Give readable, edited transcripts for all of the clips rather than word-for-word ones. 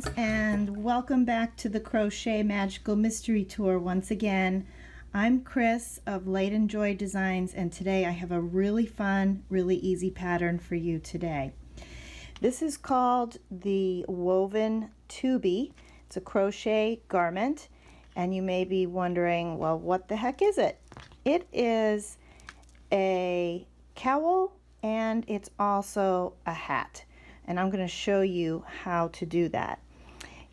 friends, and welcome back to the Crochet Magical Mystery Tour once again. I'm Kris of Light and Joy Designs, and today I have a really fun, really easy pattern for you today. This is called the Woven Tubie. It's a crochet garment, and you may be wondering, well, what the heck is it? It is a cowl and it's also a hat. And I'm going to show you how to do that.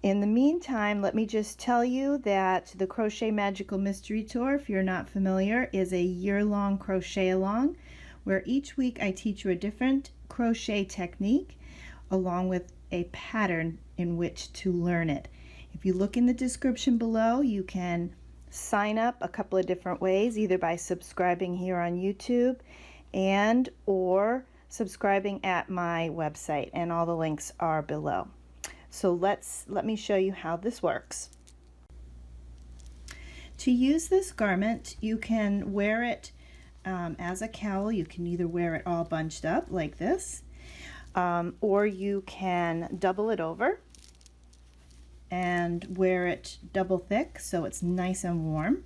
In the meantime, let me just tell you that the Crochet Magical Mystery Tour, if you're not familiar, is a year-long crochet along where each week I teach you a different crochet technique along with a pattern in which to learn it. If you look in the description below, you can sign up a couple of different ways, either by subscribing here on YouTube and or subscribing at my website, and all the links are below. So let me show you how this works. To use this garment, you can wear it as a cowl. You can either wear it all bunched up like this, or you can double it over and wear it double thick so it's nice and warm.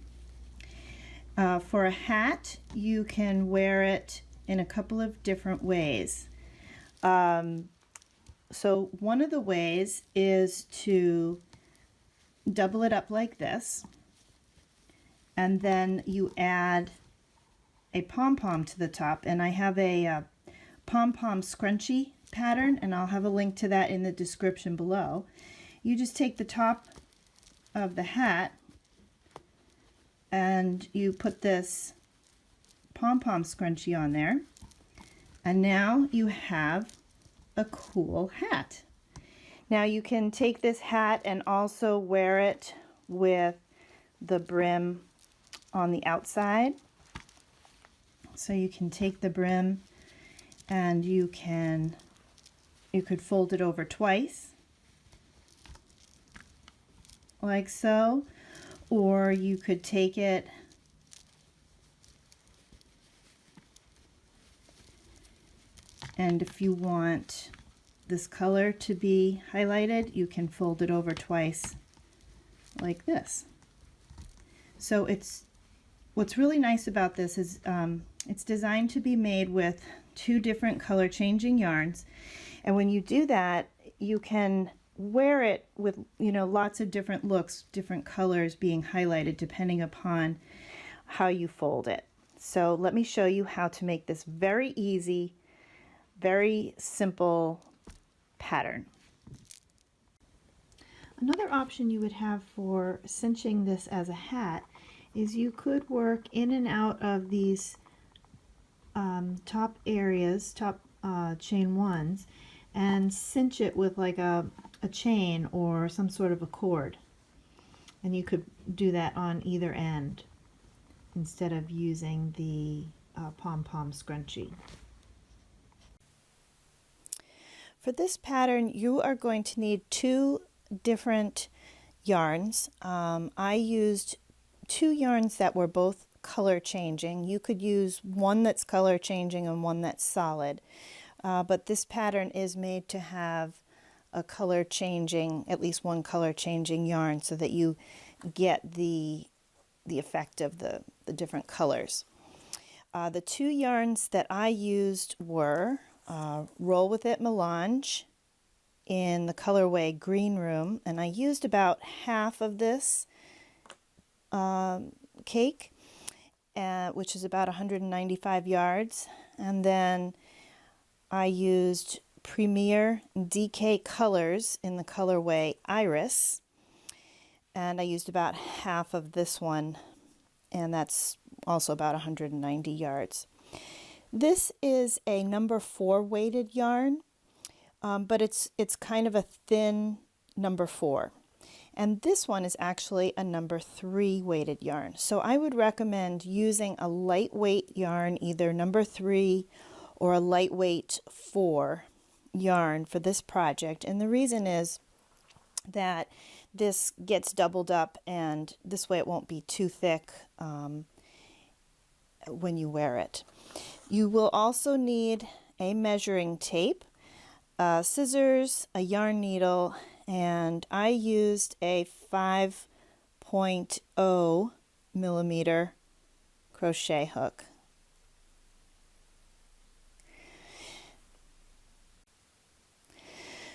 For a hat, you can wear it in a couple of different ways. So one of the ways is to double it up like this, and then you add a pom-pom to the top, and I have a Pom Pom Scrunchie pattern, and I'll have a link to that in the description below. You just take the top of the hat and you put this Pom Pom Scrunchie on there, and now you have a cool hat. Now you can take this hat and also wear it with the brim on the outside. So you can take the brim and you could fold it over twice like so, or you could take it and if you want this color to be highlighted, you can fold it over twice like this. So what's really nice about this is it's designed to be made with 2 different color changing yarns, and when you do that, you can wear it with, you know, lots of different looks, different colors being highlighted depending upon how you fold it. So let me show you how to make this very easy, very simple pattern. Another option you would have for cinching this as a hat is you could work in and out of these top areas, top chain ones, and cinch it with like a chain or some sort of a cord. And you could do that on either end instead of using the Pom Pom Scrunchie. For this pattern, you are going to need 2 different yarns. I used 2 yarns that were both color changing. You could use one that's color changing and one that's solid, but this pattern is made to have a color changing, at least one color changing yarn, so that you get the effect of the different colors. The 2 yarns that I used were Roll with It Melange in the colorway Green Room, and I used about half of this cake, which is about 195 yards, and then I used Premier DK Colors in the colorway Iris, and I used about half of this one, and that's also about 190 yards. This is a number 4 weighted yarn, but it's kind of a thin number 4. And this one is actually a number 3 weighted yarn. So I would recommend using a lightweight yarn, either number 3 or a lightweight 4 yarn for this project. And the reason is that this gets doubled up, and this way it won't be too thick when you wear it. You will also need a measuring tape, scissors, a yarn needle, and I used a 5.0 millimeter crochet hook.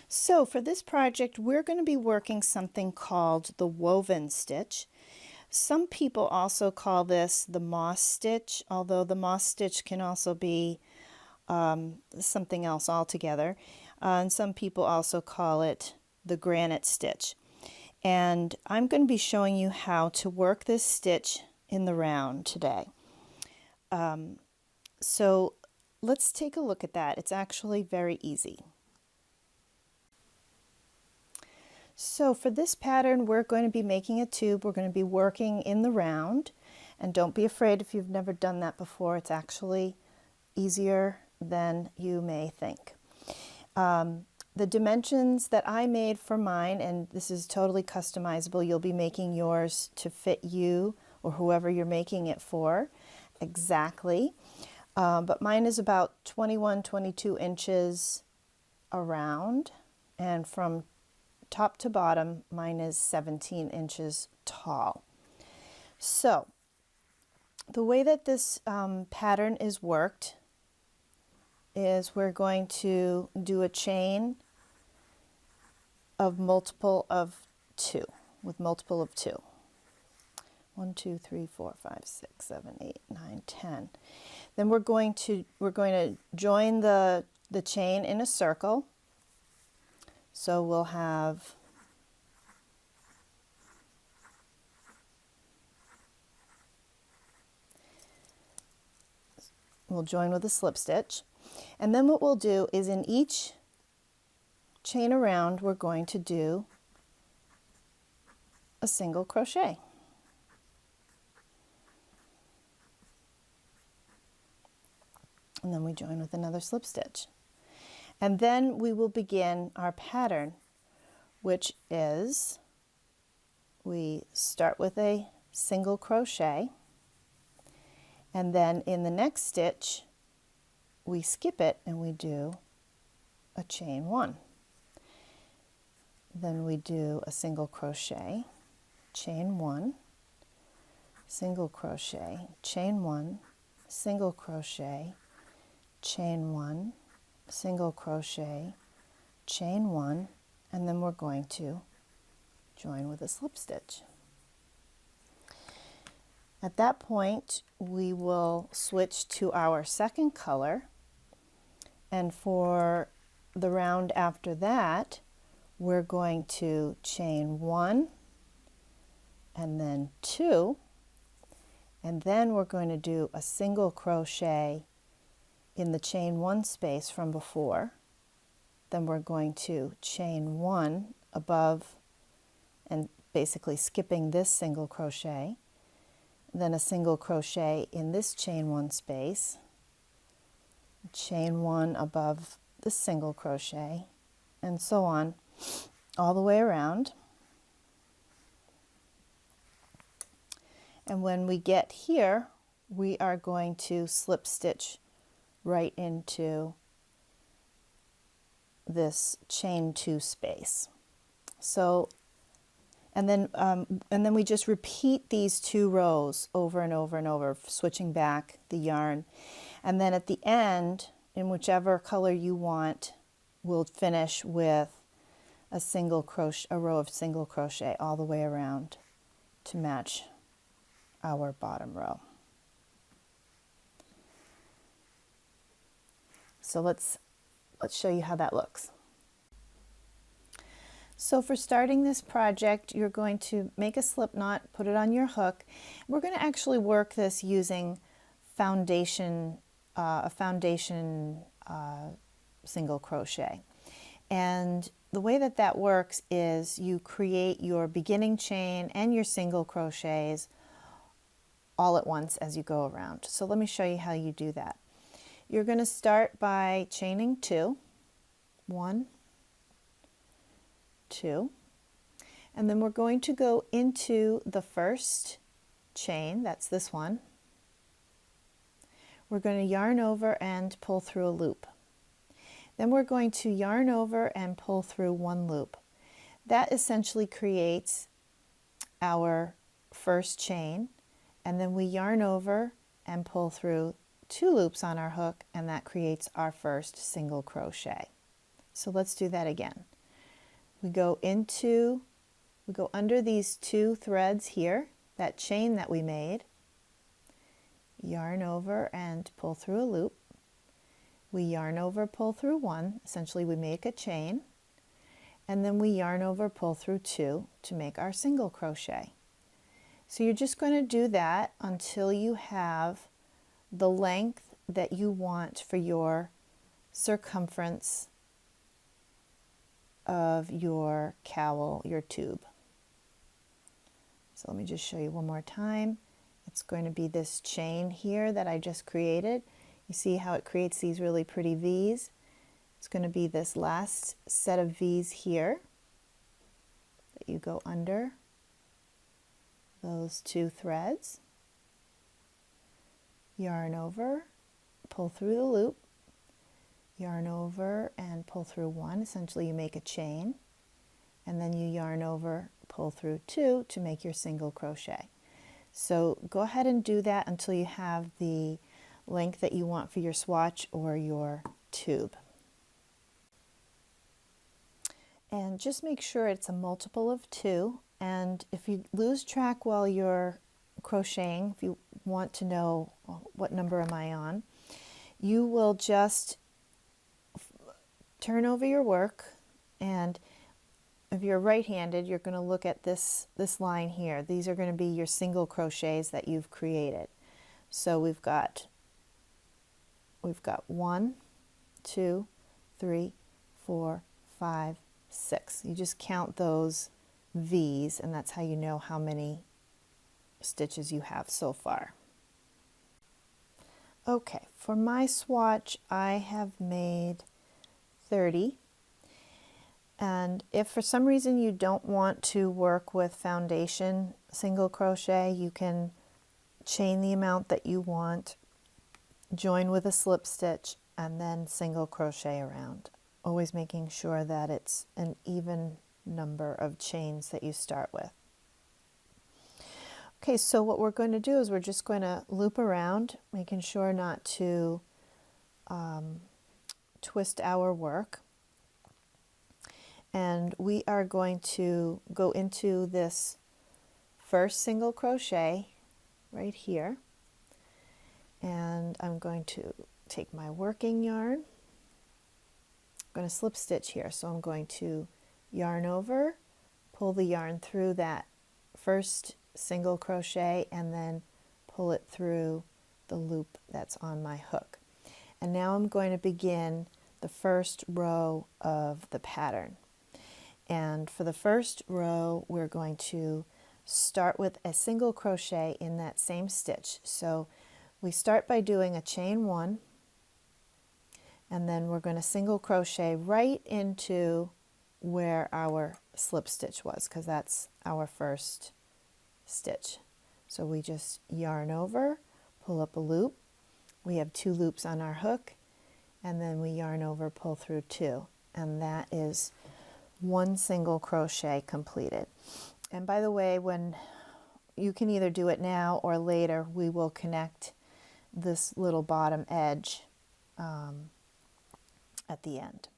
So for this project, we're going to be working something called the woven stitch. Some people also call this the moss stitch, although the moss stitch can also be something else altogether. And some people also call it the granite stitch. And I'm going to be showing you how to work this stitch in the round today. So let's take a look at that. It's actually very easy. So for this pattern, we're going to be making a tube. We're going to be working in the round. And don't be afraid if you've never done that before. It's actually easier than you may think. The dimensions that I made for mine, and this is totally customizable, you'll be making yours to fit you or whoever you're making it for exactly. But mine is about 22 inches around, and from top to bottom, mine is 17 inches tall. So the way that this pattern is worked is we're going to do a chain of multiple of 2, with multiple of 2. 1, 2, 3, 4, 5, 6, 7, 8, 9, 10. Then we're going to join the chain in a circle. So we'll join with a slip stitch. And then what we'll do is in each chain around, we're going to do a single crochet. And then we join with another slip stitch. And then we will begin our pattern, which is we start with a single crochet, and then in the next stitch we skip it and we do a chain 1. Then we do a single crochet, chain 1, single crochet, chain 1, single crochet, chain 1, single crochet, chain 1, and then we're going to join with a slip stitch. At that point, we will switch to our second color, and for the round after that, we're going to chain 1 and then 2, and then we're going to do a single crochet in the chain 1 space from before. Then we're going to chain 1 above and basically skipping this single crochet, then a single crochet in this chain 1 space, chain 1 above the single crochet, and so on all the way around. And when we get here, we are going to slip stitch right into this chain 2 space. So and then we just repeat these 2 rows over and over and over, switching back the yarn. And then at the end, in whichever color you want, we'll finish with a row of single crochet all the way around to match our bottom row. So let's show you how that looks. So for starting this project, you're going to make a slip knot, put it on your hook. We're going to actually work this using a foundation single crochet. And the way that works is you create your beginning chain and your single crochets all at once as you go around. So let me show you how you do that. You're going to start by chaining 2, 1, 2, and then we're going to go into the first chain, that's this one. We're going to yarn over and pull through a loop. Then we're going to yarn over and pull through 1 loop. That essentially creates our first chain, and then we yarn over and pull through 2 loops on our hook, and that creates our first single crochet. So let's do that again. We go under these 2 threads here, that chain that we made, yarn over and pull through a loop. We yarn over, pull through 1, essentially we make a chain, and then we yarn over, pull through 2 to make our single crochet. So you're just going to do that until you have the length that you want for your circumference of your cowl, your tube. So let me just show you one more time. It's going to be this chain here that I just created. You see how it creates these really pretty V's? It's going to be this last set of V's here that you go under those 2 threads, yarn over, pull through the loop, yarn over and pull through 1, essentially you make a chain, and then you yarn over, pull through 2 to make your single crochet. So go ahead and do that until you have the length that you want for your swatch or your tube. And just make sure it's a multiple of 2, and if you lose track while you're crocheting, if you want to know what number am I on, you will just turn over your work, and if you're right-handed, you're going to look at this line here. These are going to be your single crochets that you've created. So we've got 1, 2, 3, 4, 5, 6. You just count those V's, and that's how you know how many stitches you have so far. Okay, for my swatch I have made 30, and if for some reason you don't want to work with foundation single crochet, you can chain the amount that you want, join with a slip stitch, and then single crochet around, always making sure that it's an even number of chains that you start with. Okay, so what we're going to do is we're just going to loop around, making sure not to twist our work. And we are going to go into this first single crochet right here. And I'm going to take my working yarn. I'm going to slip stitch here, so I'm going to yarn over, pull the yarn through that first single crochet, and then pull it through the loop that's on my hook. And now I'm going to begin the first row of the pattern. And for the first row, we're going to start with a single crochet in that same stitch. So we start by doing a chain 1, and then we're going to single crochet right into where our slip stitch was, because that's our first stitch. So we just yarn over, pull up a loop, we have 2 loops on our hook, and then we yarn over, pull through 2, and that is 1 single crochet completed. And by the way, when you can either do it now or later, we will connect this little bottom edge at the end.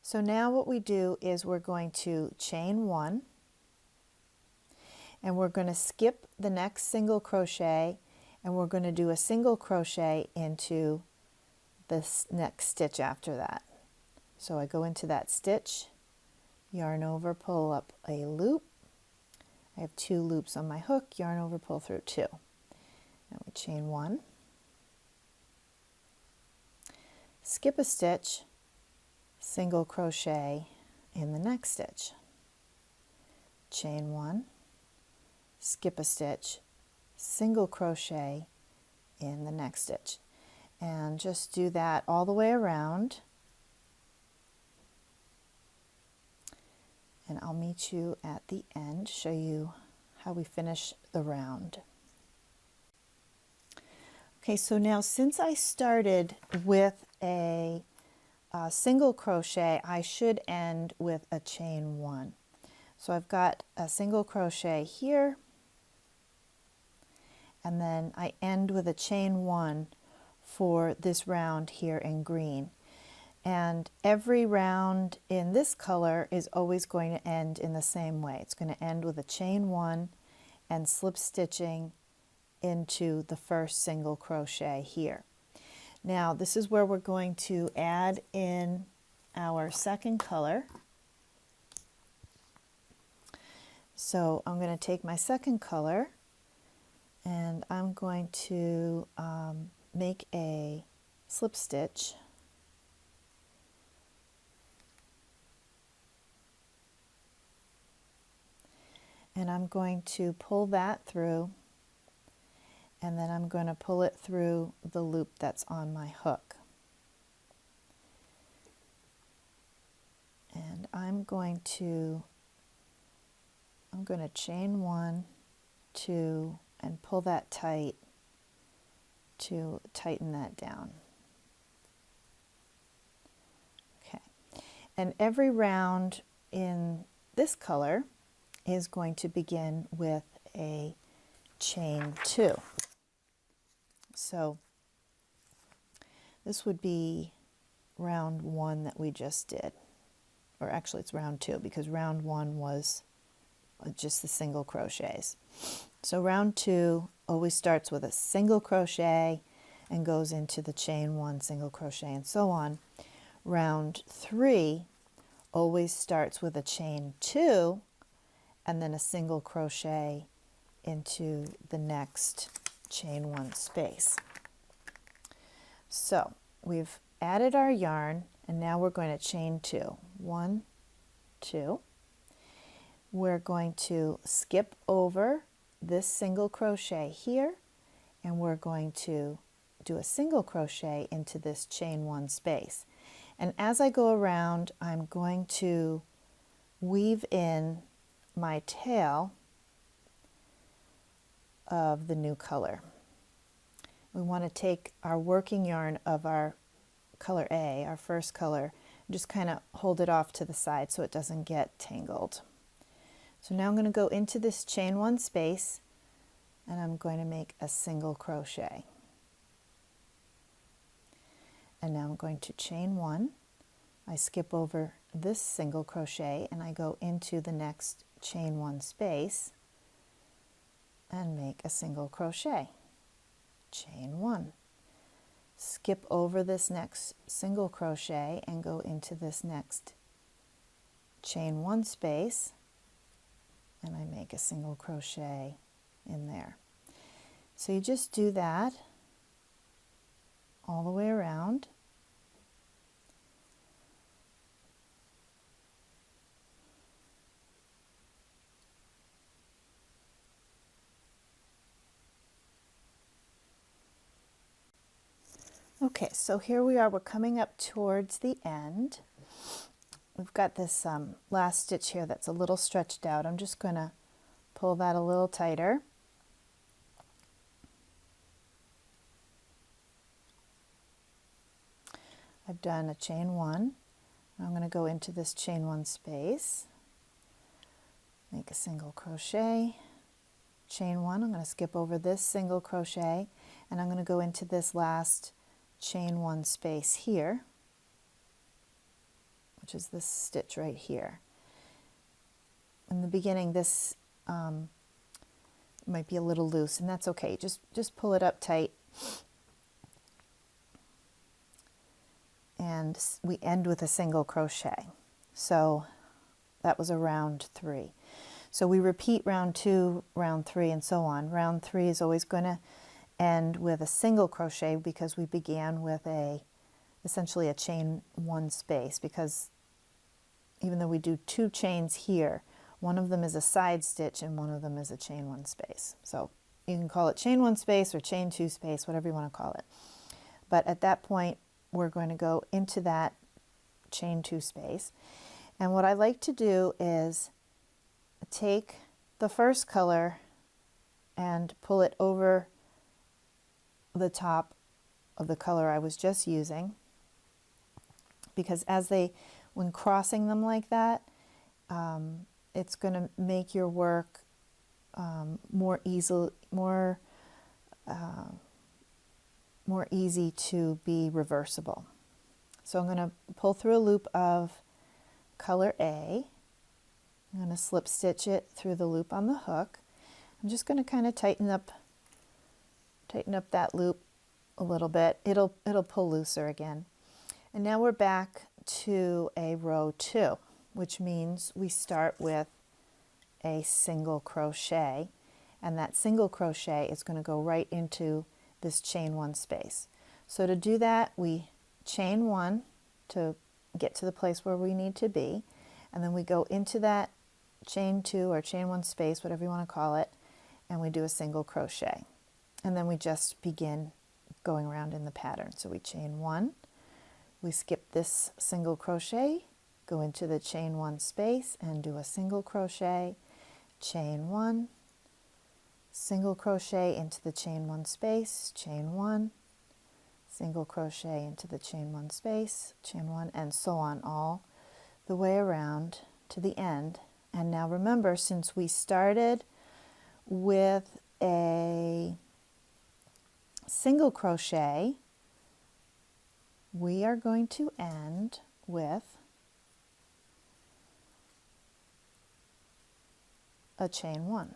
So now what we do is we're going to chain 1, and we're going to skip the next single crochet, and we're going to do a single crochet into this next stitch after that. So I go into that stitch, yarn over, pull up a loop. I have 2 loops on my hook, yarn over, pull through 2. And we chain 1, skip a stitch, single crochet in the next stitch, chain 1, skip a stitch, single crochet in the next stitch, and just do that all the way around. And I'll meet you at the end, show you how we finish the round. Okay, so now since I started with a single crochet, I should end with a chain 1. So I've got a single crochet here, and then I end with a chain 1 for this round here in green. And every round in this color is always going to end in the same way. It's going to end with a chain 1 and slip stitching into the first single crochet here. Now this is where we're going to add in our second color. So I'm going to take my second color and I'm going to make a slip stitch. And I'm going to pull that through, and then I'm going to pull it through the loop that's on my hook. And I'm going to chain 1, 2, and pull that tight to tighten that down. Okay. And every round in this color is going to begin with a chain 2. So this would be round 1 that we just did, or actually it's round 2 because round 1 was just the single crochets. So round 2 always starts with a single crochet and goes into the chain 1, single crochet, and so on. Round 3 always starts with a chain 2 and then a single crochet into the next chain 1 space. So we've added our yarn, and now we're going to chain 2. 1, 2. We're going to skip over this single crochet here, and we're going to do a single crochet into this chain 1 space. And as I go around, I'm going to weave in my tail of the new color. We want to take our working yarn of our color A, our first color, and just kind of hold it off to the side so it doesn't get tangled. So now I'm going to go into this chain 1 space, and I'm going to make a single crochet. And now I'm going to chain 1. I skip over this single crochet and I go into the next chain 1 space and make a single crochet. Chain 1. Skip over this next single crochet and go into this next chain 1 space, and I make a single crochet in there. So you just do that all the way around. Okay, so here we are, we're coming up towards the end. We've got this last stitch here that's a little stretched out. I'm just going to pull that a little tighter. I've done a chain 1. I'm going to go into this chain 1 space, make a single crochet, chain 1. I'm going to skip over this single crochet, and I'm going to go into this last chain 1 space here, which is this stitch right here. In the beginning, this might be a little loose, and that's okay. Just pull it up tight. And we end with a single crochet. So that was a round 3. So we repeat round 2, round 3, and so on. Round 3 is always going to end with a single crochet because we began with essentially a chain 1 space, because even though we do 2 chains here, one of them is a side stitch and one of them is a chain 1 space. So you can call it chain 1 space or chain 2 space, whatever you want to call it. But at that point, we're going to go into that chain 2 space. And what I like to do is take the first color and pull it over the top of the color I was just using, because when crossing them like that, it's going to make your work more easy to be reversible. So I'm going to pull through a loop of color A. I'm going to slip stitch it through the loop on the hook. I'm just going to kind of tighten up that loop a little bit. It'll pull looser again. And now we're back to a row 2, which means we start with a single crochet, and that single crochet is going to go right into this chain 1 space. So to do that, we chain 1 to get to the place where we need to be, and then we go into that chain 2 or chain 1 space, whatever you want to call it, and we do a single crochet, and then we just begin going around in the pattern. So we chain 1, we skip this single crochet, go into the chain 1 space and do a single crochet, chain 1, single crochet into the chain 1 space, chain 1, single crochet into the chain 1 space, chain 1, and so on all the way around to the end. And now remember, since we started with a single crochet, we are going to end with a chain 1.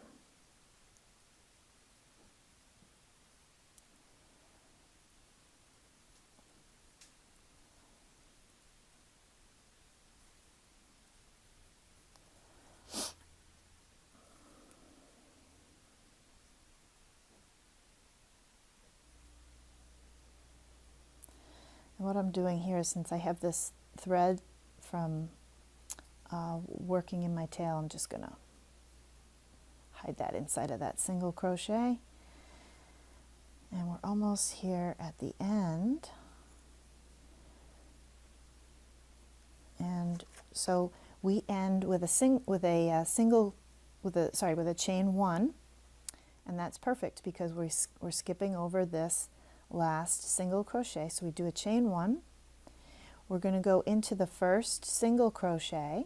And what I'm doing here is, since I have this thread from working in my tail, I'm just going to hide that inside of that single crochet. And we're almost here at the end. And so we end with a chain 1, and that's perfect because we're skipping over this last single crochet. So we do a chain 1. We're going to go into the first single crochet,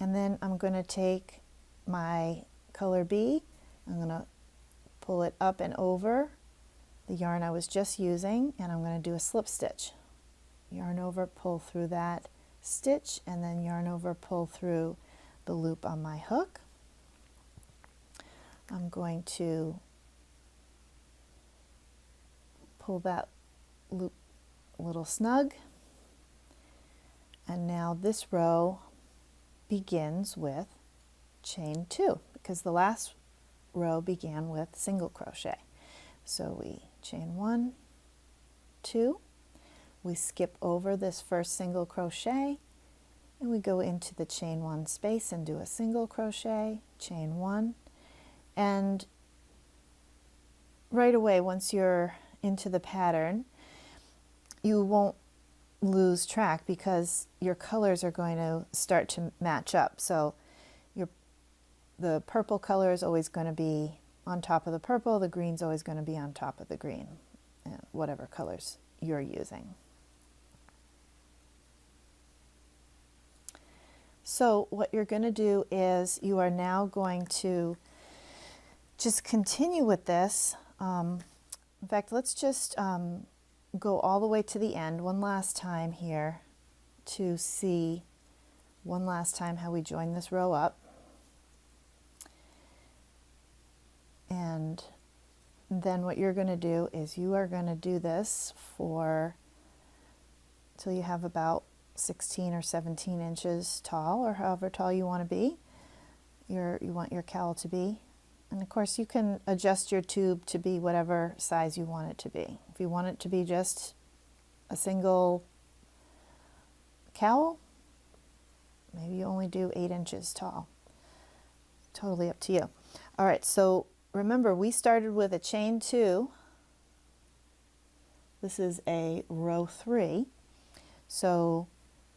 and then I'm going to take my color B, I'm going to pull it up and over the yarn I was just using, and I'm going to do a slip stitch. Yarn over, pull through that stitch, and then yarn over, pull through the loop on my hook. I'm going to pull that loop a little snug, and now this row begins with chain 2 because the last row began with single crochet. So we chain 1, 2, we skip over this first single crochet, and we go into the chain 1 space and do a single crochet, chain 1, and right away, once you're into the pattern, you won't lose track because your colors are going to start to match up. So the purple color is always going to be on top of the purple, the green's always going to be on top of the green, whatever colors you're using. So what you're going to do is you are now going to just continue with this. In fact, let's just go all the way to the end one last time here to see one last time how we join this row up. And then what you're going to do is you are going to do this for till you have about 16 or 17 inches tall, or however tall you want to be, you want your cowl to be. And of course you can adjust your tube to be whatever size you want it to be. If you want it to be just a single cowl, maybe you only do 8 inches tall. Totally up to you. All right, so remember we started with a chain 2. This is a row 3. So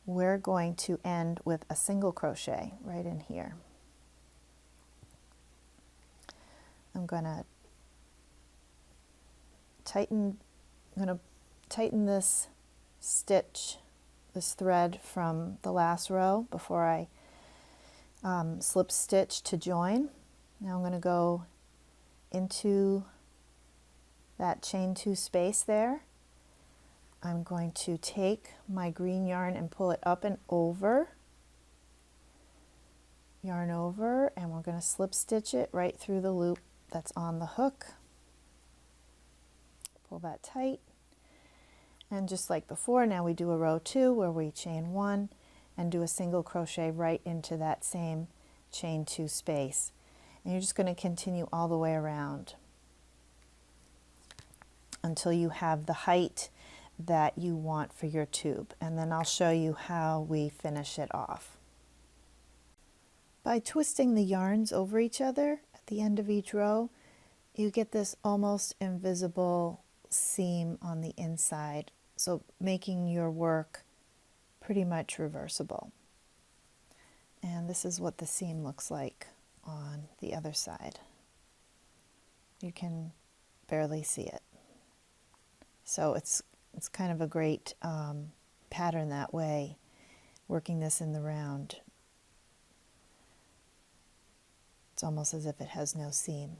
we're going to end with a single crochet right in here. I'm going to tighten this stitch this thread from the last row before I slip stitch to join. Now I'm going to go into that chain 2 space there. I'm going to take my green yarn and pull it up and over, yarn over, and we're going to slip stitch it right through the loop that's on the hook. Pull that tight, and just like before, now we do a row 2 where we chain 1 and do a single crochet right into that same chain 2 space, and you're just going to continue all the way around until you have the height that you want for your tube, and then I'll show you how we finish it off. By twisting the yarns over each other at the end of each row, you get this almost invisible seam on the inside, so making your work pretty much reversible. And this is what the seam looks like on the other side. You can barely see it. So it's kind of a great pattern that way, working this in the round. It's almost as if it has no seam.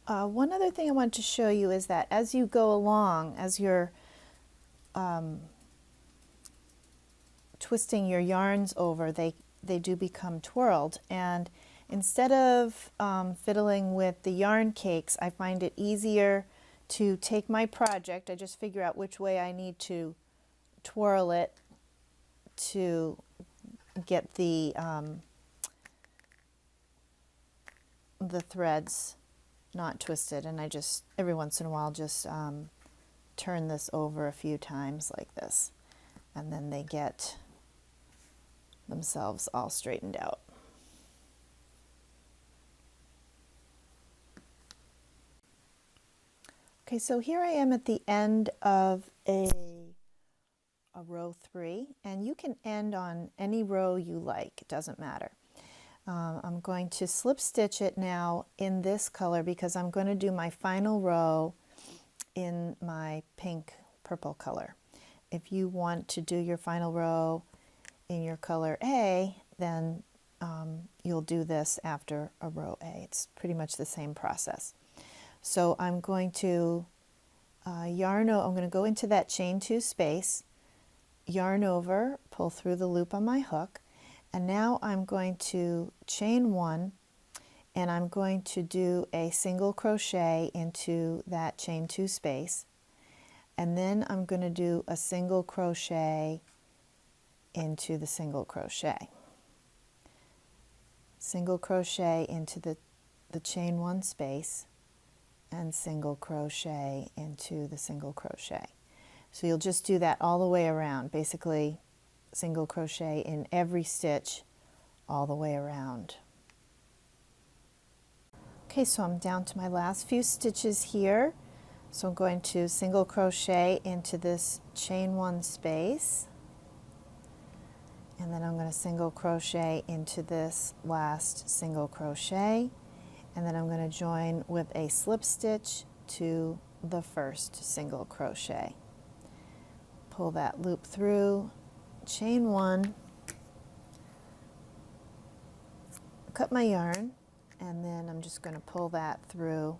One other thing I want to show you is that as you go along, as you're twisting your yarns over, they do become twirled, and instead of fiddling with the yarn cakes, I find it easier to take my project. I just figure out which way I need to twirl it to get the threads not twisted, and I just every once in a while just turn this over a few times like this, and then they get themselves all straightened out. Okay, so here I am at the end of a row 3, and you can end on any row you like, it doesn't matter. I'm going to slip stitch it now in this color because I'm going to do my final row in my pink purple color. If you want to do your final row in your color A, then you'll do this after a row A. It's pretty much the same process. So I'm going to I'm going to go into that chain 2 space, yarn over, pull through the loop on my hook, and now I'm going to chain 1, and I'm going to do a single crochet into that chain 2 space, and then I'm going to do a single crochet into the single crochet. Single crochet into the chain 1 space, and single crochet into the single crochet. So you'll just do that all the way around, basically single crochet in every stitch all the way around. Okay, so I'm down to my last few stitches here. So I'm going to single crochet into this chain 1 space, and then I'm going to single crochet into this last single crochet, and then I'm going to join with a slip stitch to the first single crochet. Pull that loop through, chain 1, cut my yarn, and then I'm just going to pull that through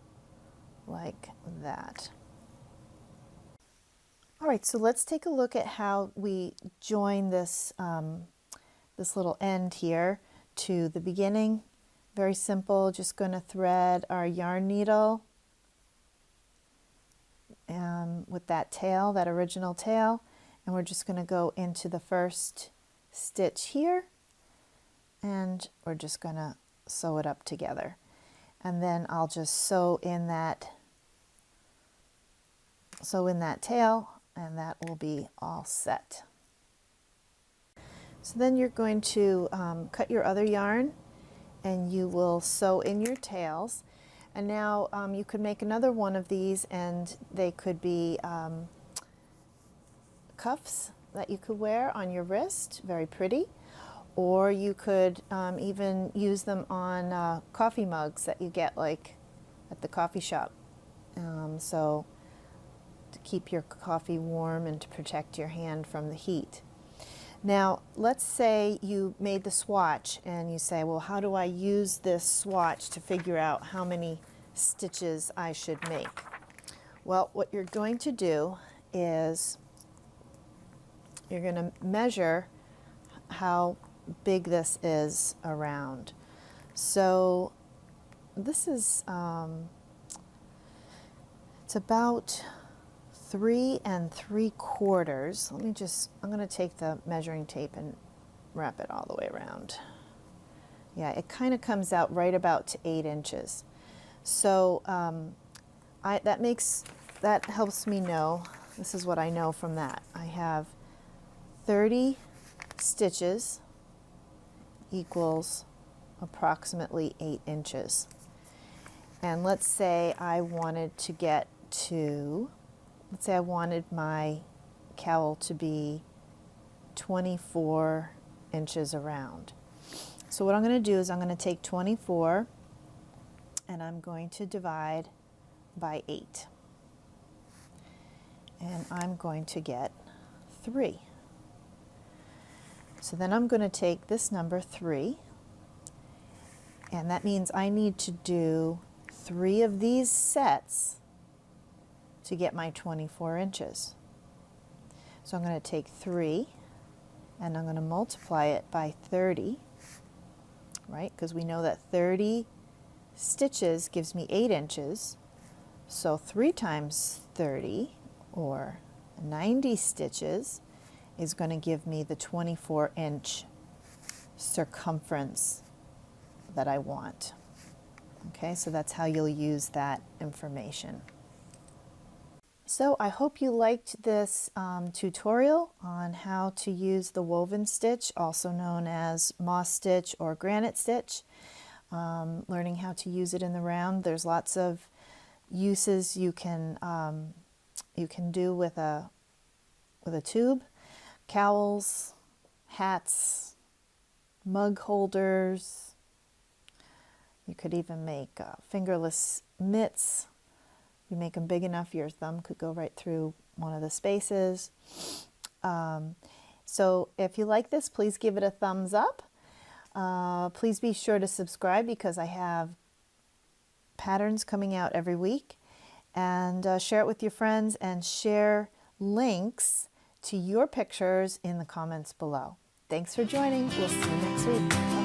like that. All right, so let's take a look at how we join this this little end here to the beginning. Very simple, just going to thread our yarn needle with that tail, that original tail, and we're just going to go into the first stitch here, and we're just going to sew it up together. And then I'll just sew in that tail, and that will be all set. So then you're going to cut your other yarn, and you will sew in your tails. And now you could make another one of these, and they could be cuffs that you could wear on your wrist, very pretty. Or you could even use them on coffee mugs that you get like at the coffee shop. So to keep your coffee warm and to protect your hand from the heat. Now, let's say you made the swatch and you say, well, how do I use this swatch to figure out how many stitches I should make? Well, what you're going to do is you're going to measure how big this is around. So this is, it's about 3 3/4. I'm going to take the measuring tape and wrap it all the way around. Yeah, it kind of comes out right about to 8 inches. So that helps me know, this is what I know from that. I have 30 stitches equals approximately 8 inches. And let's say I wanted to get to, let's say I wanted my cowl to be 24 inches around. So what I'm going to do is I'm going to take 24 and I'm going to divide by 8. And I'm going to get 3. So then I'm going to take this number 3, and that means I need to do 3 of these sets to get my 24 inches. So I'm going to take 3 and I'm going to multiply it by 30, right? Because we know that 30 stitches gives me 8 inches. So 3 times 30, or 90 stitches, is going to give me the 24-inch circumference that I want. Okay, so that's how you'll use that information. So I hope you liked this tutorial on how to use the woven stitch, also known as moss stitch or granite stitch. Learning how to use it in the round. There's lots of uses you can do with a tube. Cowls, hats, mug holders. You could even make fingerless mitts. If you make them big enough, your thumb could go right through one of the spaces. So if you like this, please give it a thumbs up. Please be sure to subscribe because I have patterns coming out every week. And share it with your friends and share links to your pictures in the comments below. Thanks for joining. We'll see you next week. Bye.